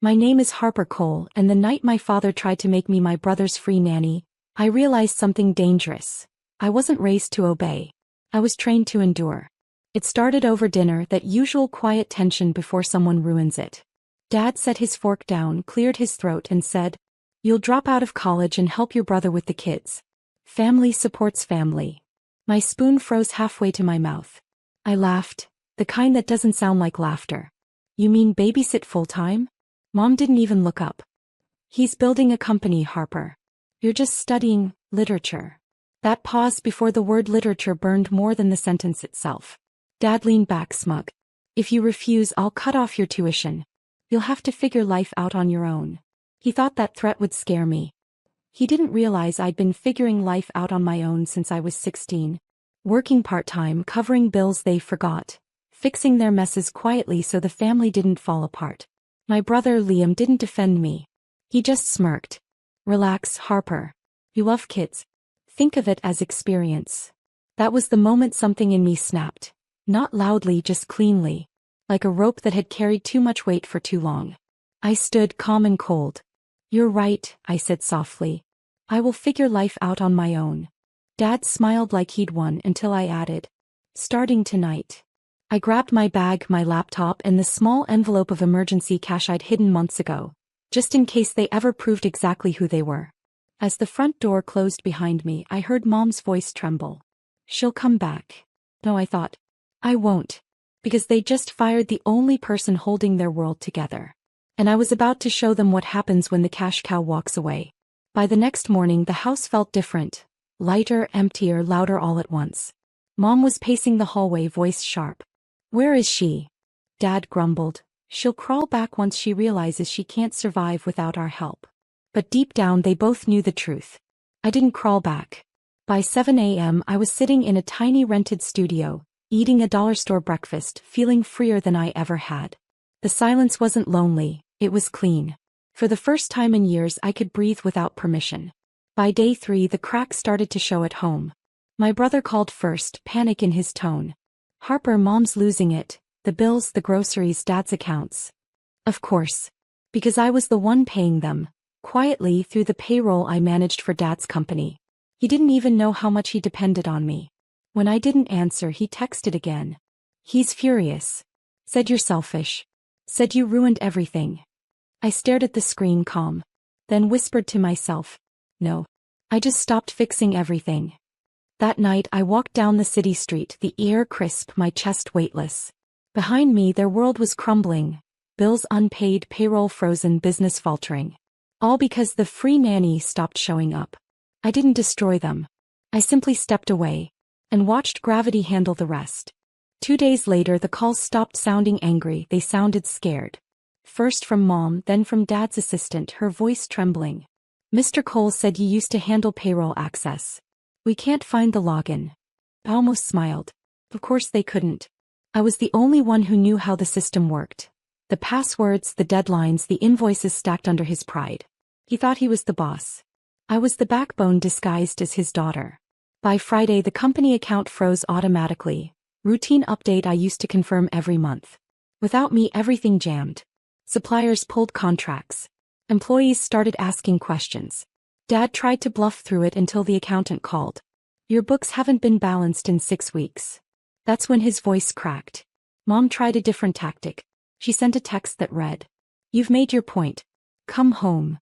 My name is Harper Cole, and the night my father tried to make me my brother's free nanny, I realized something dangerous. I wasn't raised to obey. I was trained to endure. It started over dinner, that usual quiet tension before someone ruins it. Dad set his fork down, cleared his throat and said, "You'll drop out of college and help your brother with the kids. Family supports family." My spoon froze halfway to my mouth. I laughed, the kind that doesn't sound like laughter. "You mean babysit full-time?" Mom didn't even look up. "He's building a company, Harper. You're just studying literature." That pause before the word literature burned more than the sentence itself. Dad leaned back smug. "If you refuse, I'll cut off your tuition. You'll have to figure life out on your own." He thought that threat would scare me. He didn't realize I'd been figuring life out on my own since I was 16. Working part-time, covering bills they forgot, fixing their messes quietly so the family didn't fall apart. My brother Liam didn't defend me. He just smirked. "Relax, Harper. You love kids. Think of it as experience." That was the moment something in me snapped. Not loudly, just cleanly. Like a rope that had carried too much weight for too long. I stood calm and cold. "You're right," I said softly. "I will figure life out on my own." Dad smiled like he'd won until I added, "Starting tonight." I grabbed my bag, my laptop, and the small envelope of emergency cash I'd hidden months ago, just in case they ever proved exactly who they were. As the front door closed behind me, I heard Mom's voice tremble. "She'll come back." No, I thought. I won't. Because they just fired the only person holding their world together. And I was about to show them what happens when the cash cow walks away. By the next morning, the house felt different. Lighter, emptier, louder all at once. Mom was pacing the hallway, voice sharp. "Where is she?" Dad grumbled. "She'll crawl back once she realizes she can't survive without our help." But deep down they both knew the truth. I didn't crawl back. By 7 a.m. I was sitting in a tiny rented studio, eating a dollar store breakfast, feeling freer than I ever had. The silence wasn't lonely, it was clean. For the first time in years I could breathe without permission. By day 3 the cracks started to show at home. My brother called first, panic in his tone. "Harper, Mom's losing it. The bills, the groceries, Dad's accounts." Of course. Because I was the one paying them. Quietly, through the payroll I managed for Dad's company. He didn't even know how much he depended on me. When I didn't answer, he texted again. "He's furious. Said you're selfish. Said you ruined everything." I stared at the screen, calm. Then whispered to myself, "No. I just stopped fixing everything." That night I walked down the city street, the air crisp, my chest weightless. Behind me their world was crumbling. Bills unpaid, payroll frozen, business faltering. All because the free nanny stopped showing up. I didn't destroy them. I simply stepped away. And watched gravity handle the rest. 2 days later the calls stopped sounding angry, they sounded scared. First from Mom, then from Dad's assistant, her voice trembling. "Mr. Cole said you used to handle payroll access. We can't find the login." I almost smiled. Of course they couldn't. I was the only one who knew how the system worked. The passwords, the deadlines, the invoices stacked under his pride. He thought he was the boss. I was the backbone disguised as his daughter. By Friday the company account froze automatically. Routine update I used to confirm every month. Without me everything jammed. Suppliers pulled contracts. Employees started asking questions. Dad tried to bluff through it until the accountant called. "Your books haven't been balanced in 6 weeks." That's when his voice cracked. Mom tried a different tactic. She sent a text that read, "You've made your point. Come home."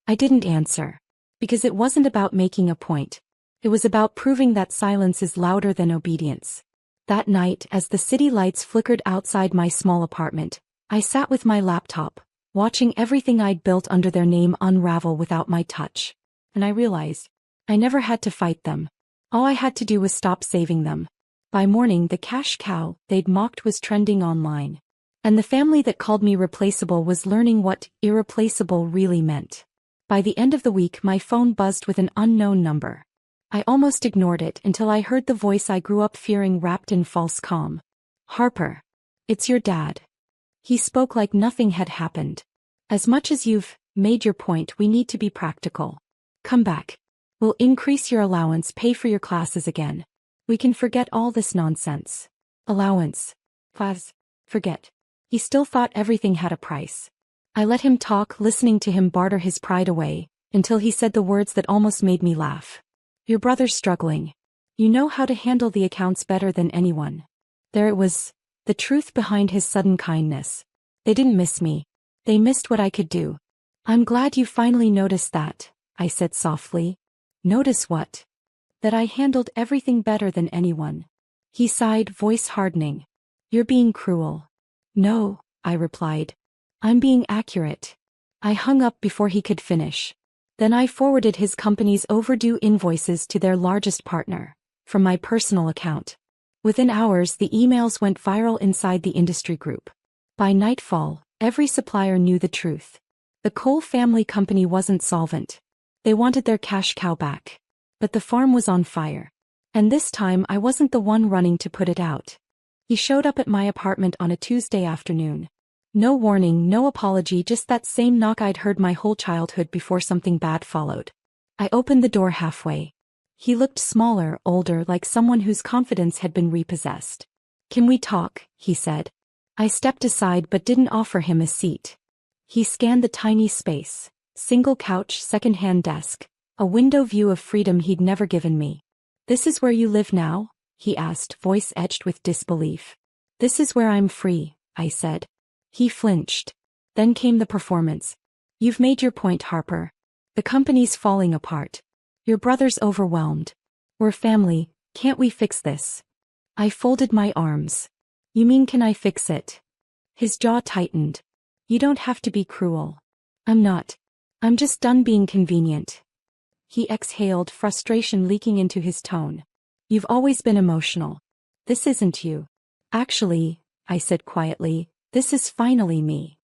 I didn't answer. Because it wasn't about making a point. It was about proving that silence is louder than obedience. That night, as the city lights flickered outside my small apartment, I sat with my laptop, watching everything I'd built under their name unravel without my touch. And I realized, I never had to fight them. All I had to do was stop saving them. By morning, the cash cow they'd mocked was trending online. And the family that called me replaceable was learning what irreplaceable really meant. By the end of the week, my phone buzzed with an unknown number. I almost ignored it until I heard the voice I grew up fearing wrapped in false calm. "Harper. It's your dad." He spoke like nothing had happened. "As much as you've made your point, we need to be practical. Come back. We'll increase your allowance, pay for your classes again. We can forget all this nonsense." Allowance. Class. Forget. He still thought everything had a price. I let him talk, listening to him barter his pride away, until he said the words that almost made me laugh. Your brother's struggling. You know how to handle the accounts better than anyone. There it was, the truth behind his sudden kindness. They didn't miss me. They missed what I could do. I'm glad you finally noticed that, I said softly. Notice what? That I handled everything better than anyone. He sighed, voice hardening. You're being cruel. No, I replied. I'm being accurate. I hung up before he could finish. Then I forwarded his company's overdue invoices to their largest partner, from my personal account. Within hours, the emails went viral inside the industry group. By nightfall, every supplier knew the truth. The Cole family company wasn't solvent. They wanted their cash cow back. But the farm was on fire. And this time I wasn't the one running to put it out. He showed up at my apartment on a Tuesday afternoon. No warning, no apology, just that same knock I'd heard my whole childhood before something bad followed. I opened the door halfway. He looked smaller, older, like someone whose confidence had been repossessed. Can we talk? He said. I stepped aside but didn't offer him a seat. He scanned the tiny space. Single couch, second-hand desk. A window view of freedom he'd never given me. This is where you live now? He asked, voice edged with disbelief. This is where I'm free, I said. He flinched. Then came the performance. You've made your point, Harper. The company's falling apart. Your brother's overwhelmed. We're family, can't we fix this? I folded my arms. You mean can I fix it? His jaw tightened. You don't have to be cruel. I'm not. I'm just done being convenient. He exhaled, frustration leaking into his tone. You've always been emotional. This isn't you. Actually, I said quietly, this is finally me.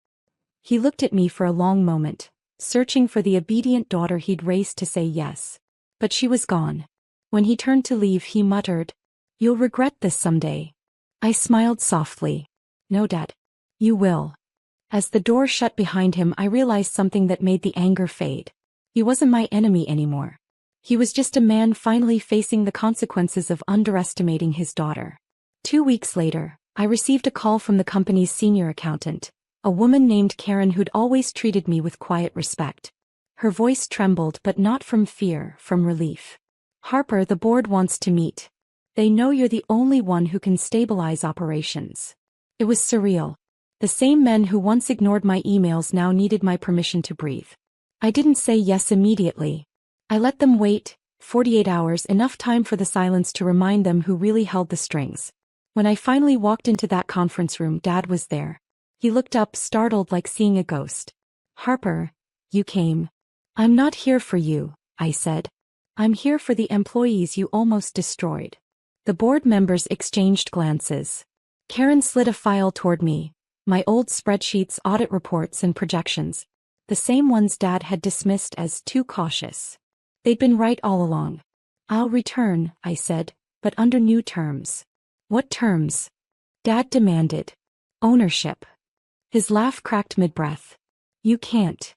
He looked at me for a long moment, searching for the obedient daughter he'd raised to say yes. But she was gone. When he turned to leave, he muttered, You'll regret this someday. I smiled softly. No, Dad. You will. As the door shut behind him, I realized something that made the anger fade. He wasn't my enemy anymore. He was just a man finally facing the consequences of underestimating his daughter. 2 weeks later, I received a call from the company's senior accountant, a woman named Karen who'd always treated me with quiet respect. Her voice trembled, but not from fear, from relief. Harper, the board wants to meet. They know you're the only one who can stabilize operations. It was surreal. The same men who once ignored my emails now needed my permission to breathe. I didn't say yes immediately. I let them wait, 48 hours, enough time for the silence to remind them who really held the strings. When I finally walked into that conference room, Dad was there. He looked up, startled, like seeing a ghost. Harper, you came. I'm not here for you, I said. I'm here for the employees you almost destroyed. The board members exchanged glances. Karen slid a file toward me. My old spreadsheets, audit reports, and projections. The same ones Dad had dismissed as too cautious. They'd been right all along. I'll return, I said, but under new terms. What terms? Dad demanded. Ownership. His laugh cracked mid-breath. You can't.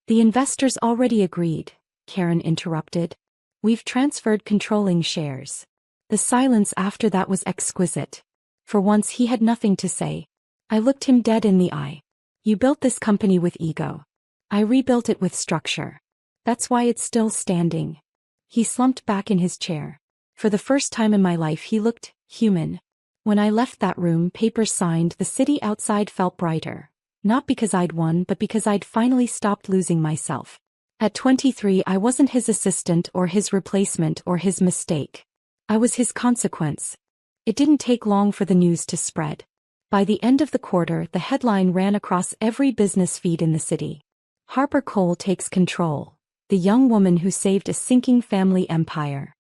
The investors already agreed, Karen interrupted. We've transferred controlling shares. The silence after that was exquisite. For once he had nothing to say. I looked him dead in the eye. You built this company with ego. I rebuilt it with structure. That's why it's still standing. He slumped back in his chair. For the first time in my life he looked human. When I left that room, papers signed, the city outside felt brighter. Not because I'd won, but because I'd finally stopped losing myself. At 23, I wasn't his assistant or his replacement or his mistake. I was his consequence. It didn't take long for the news to spread. By the end of the quarter, the headline ran across every business feed in the city. Harper Cole takes control. The young woman who saved a sinking family empire.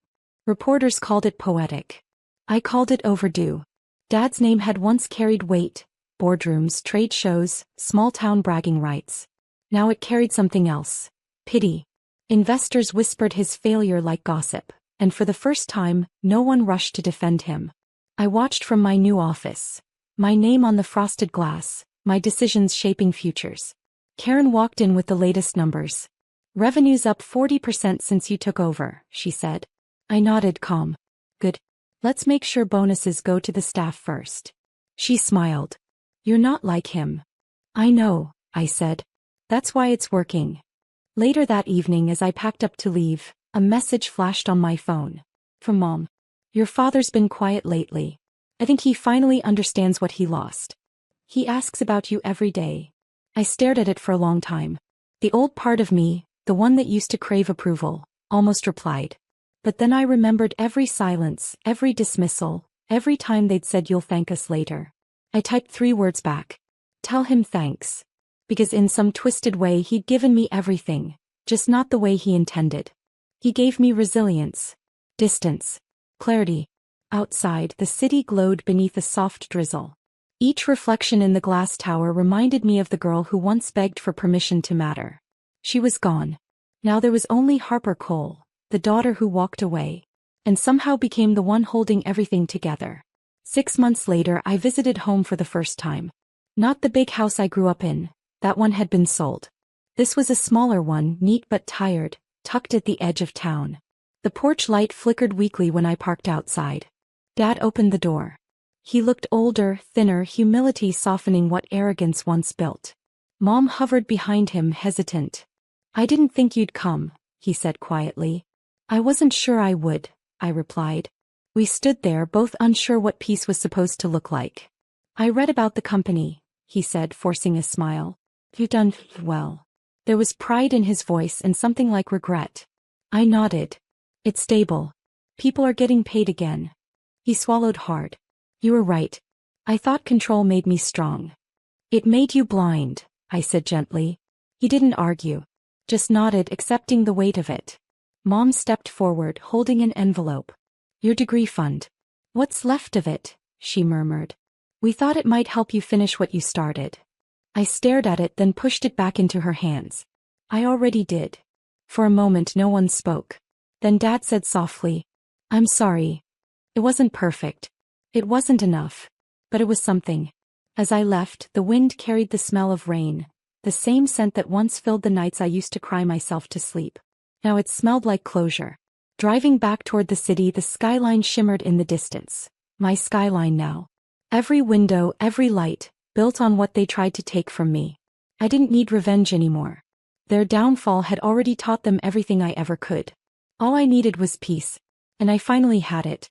Reporters called it poetic. I called it overdue. Dad's name had once carried weight, boardrooms, trade shows, small-town bragging rights. Now it carried something else. Pity. Investors whispered his failure like gossip, and for the first time, no one rushed to defend him. I watched from my new office. My name on the frosted glass, my decisions shaping futures. Karen walked in with the latest numbers. Revenue's up 40% since you took over, she said. I nodded, calm. Good. Let's make sure bonuses go to the staff first. She smiled. You're not like him. I know, I said. That's why it's working. Later that evening as I packed up to leave, a message flashed on my phone. From Mom. Your father's been quiet lately. I think he finally understands what he lost. He asks about you every day. I stared at it for a long time. The old part of me, the one that used to crave approval, almost replied. But then I remembered every silence, every dismissal, every time they'd said you'll thank us later. I typed 3 words back. Tell him thanks. Because in some twisted way he'd given me everything, just not the way he intended. He gave me resilience, distance, clarity. Outside, the city glowed beneath a soft drizzle. Each reflection in the glass tower reminded me of the girl who once begged for permission to matter. She was gone. Now there was only Harper Cole, the daughter who walked away, and somehow became the one holding everything together. 6 months later I visited home for the first time. Not the big house I grew up in, that one had been sold. This was a smaller one, neat but tired, tucked at the edge of town. The porch light flickered weakly when I parked outside. Dad opened the door. He looked older, thinner, humility softening what arrogance once built. Mom hovered behind him, hesitant. I didn't think you'd come, he said quietly. I wasn't sure I would, I replied. We stood there, both unsure what peace was supposed to look like. I read about the company, he said, forcing a smile. You've done well. There was pride in his voice and something like regret. I nodded. It's stable. People are getting paid again. He swallowed hard. You were right. I thought control made me strong. It made you blind, I said gently. He didn't argue. Just nodded, accepting the weight of it. Mom stepped forward, holding an envelope. Your degree fund. What's left of it? She murmured. We thought it might help you finish what you started. I stared at it, then pushed it back into her hands. I already did. For a moment no one spoke. Then Dad said softly, I'm sorry. It wasn't perfect. It wasn't enough. But it was something. As I left, the wind carried the smell of rain, the same scent that once filled the nights I used to cry myself to sleep. Now it smelled like closure. Driving back toward the city, the skyline shimmered in the distance. My skyline now. Every window, every light, built on what they tried to take from me. I didn't need revenge anymore. Their downfall had already taught them everything I ever could. All I needed was peace. And I finally had it.